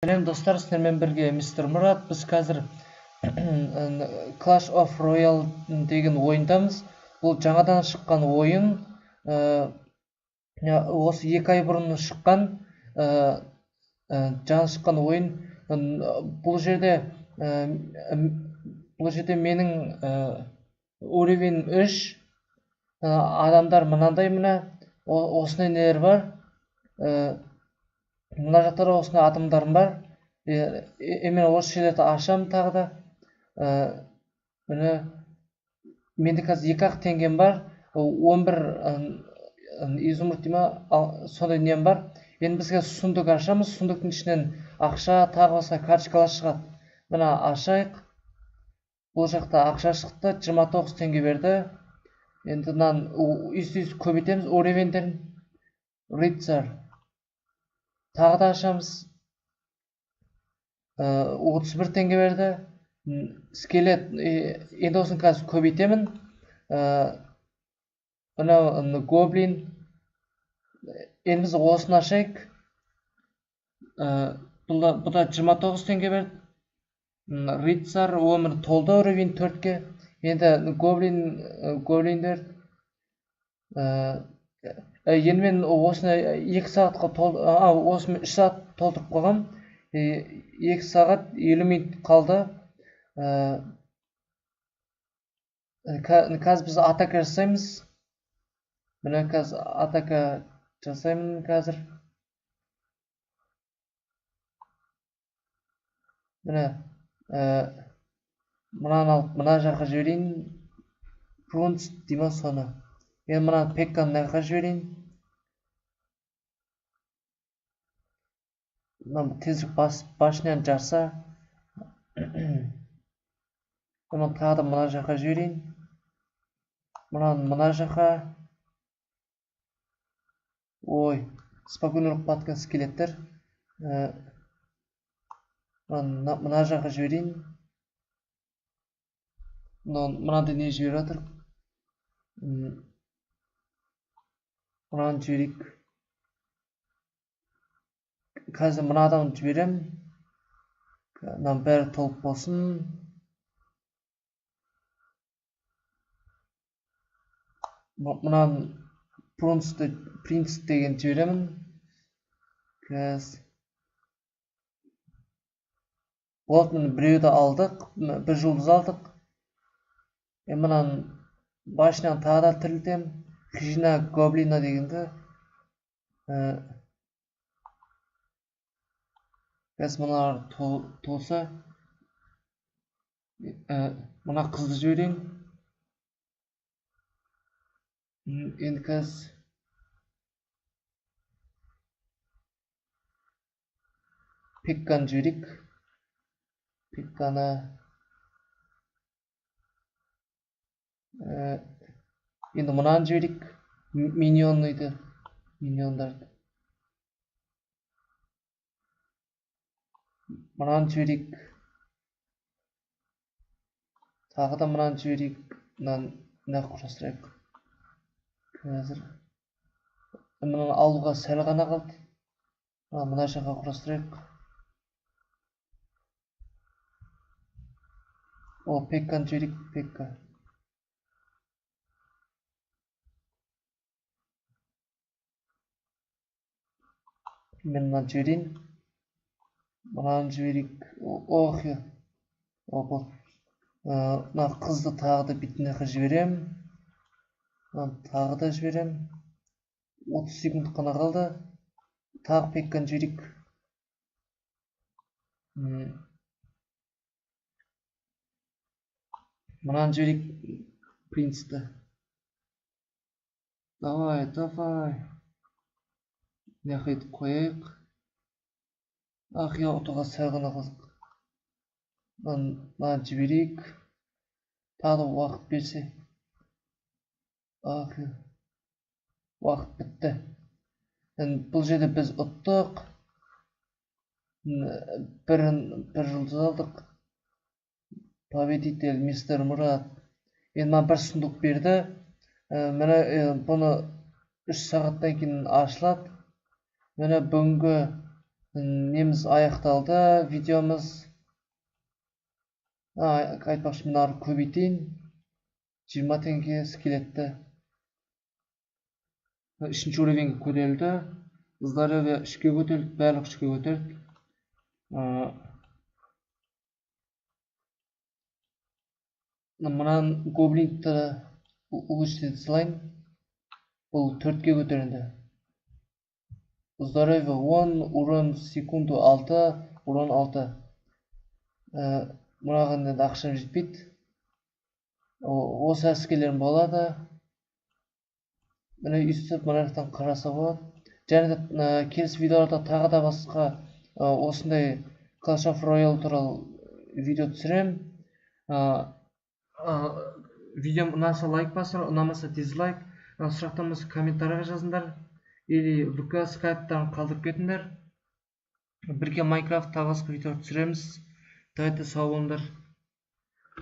Сәлем достар, сіздермен бірге мистер Мұрат. Біз қазір Clash of Royale деген ойындамыз. Бұл жаңадан шыққан ойын. Осы 2 ай бұрын шыққан жаңа шыққан ойын. Бұл жерде менің уровень 3, адамдар мынандай мына осындай нелер бар. Мына жақтарда осындай атомдарым бар. Мен осы жерлерді ашамын тағы да. Менде қазір 2-ақ теңгем бар. 11 изумруд дейма, сондай нем бар. Енді бізге сундук ашамыз. Сундуктың ішінен ақша, тағы басқа карточкалар шығады. Мына ашайық. Бұл жақта ақша шықты, 29 теңге берді. Енді мынаны үйсіз көбейтеміз уровеньдерін. Рыцарь. Тағы да ашамыз. 31 теңге берді. Скелет. Енді осын қазір көбейтемін. Гоблин. Енді біз осын ашайық. Бұда 29 теңге берді. Рыцарь өмір толды уровень 4-ке. Енді гоблиндер. Енді мен осыны 2 сағатқа осыны 3 сағат толтырып қойғам. 2 сағат 50 минут қалды. Қазір біз атака жасаймыз. Міне қазір атака жасаймын қазір. Міне мынаны алып мына жаққа жіберейін. Прунц дейма соны. Мен мынаны пекканы мына жаққа жіберейін. Тезірек башынан жарса. Мен тағы да мына жаққа жіберейін. Мына жаққа. Ой, спокойно ұрып батқан скелеттер. Мына жаққа жіберейін. Мынады не жіберіп жатыр? Мынаны жіберейік. Қазір мына адамды жіберем. Мынаның бәрі толып болсын. Мынаның принц деген жіберемін. Болды, міне біреуді алдық. 1 жұлдыз алдық. Мынаның башынан тағы да тірілтем. Хижина гоблина дегенді. Қазір мыналар толса. Мына қызды жіберейін. Енді қазір пекканы жіберейік. Пекканы. Енді мынаны жіберейік. Миньонлайды. Миньондарды. Мынаны жіберейік. Тағы да мынаны жіберейік. Мынаны құрастырайық. Қазір. Мынаны алуға сәл ғана қалды. Мына жаққа құрастырайық. Пекканы жіберейік. Пекка. Мен мынаны жіберейін. Мынаны жіберейік. Мына қызды тағы да бітіне жіберем. Тағы да жіберем. 30 секунд қана қалды. Тағы пекканы жіберейік. Мынаны жіберейік. Принцті. Давай. Не қайтып қойайық. Отуға сәл ғана қалдық. Мынаны жіберейік. Тағы да уақыт берсе. Уақыт бітті. Бұл жерде біз ұттық. 1 жұлдыз алдық. Победитель мистер Мұрат. Енді маған 1 сундук берді. Бұны 3 сағаттан кейін ашылады. Міне бүгінгі неміз аяқталды. Видеомыз айтпақшы мынаны көбейтейін. 20 теңге скелетті. 3-ші уровеньге көтерілді. Здоровье 3-ке көтерілді, барлық 3-ке көтерілді. Мынан гоблинді улучшить слайм. Бұл 4-ке көтерілді. Здоровье 10, урон в секунду 6, урон 6. Мынаған енді ақшам жетпейді. Осы әскерлерім болады. Міне үстіп мынаяқтан қараса болады. Және де келесі видеоларда тағы да басқа осындай Clash of Royale туралы видео түсірем. Видеом ұнаса лайк басыр, ұнамаса дизлайк. Сұрақтан болса комментарийға жазыңдар. Или ВК, скайптан қалдырып кетіңдер. Бірге Майнкрафт тағы басқа видео түсіреміз. Дайда сау болыңдар.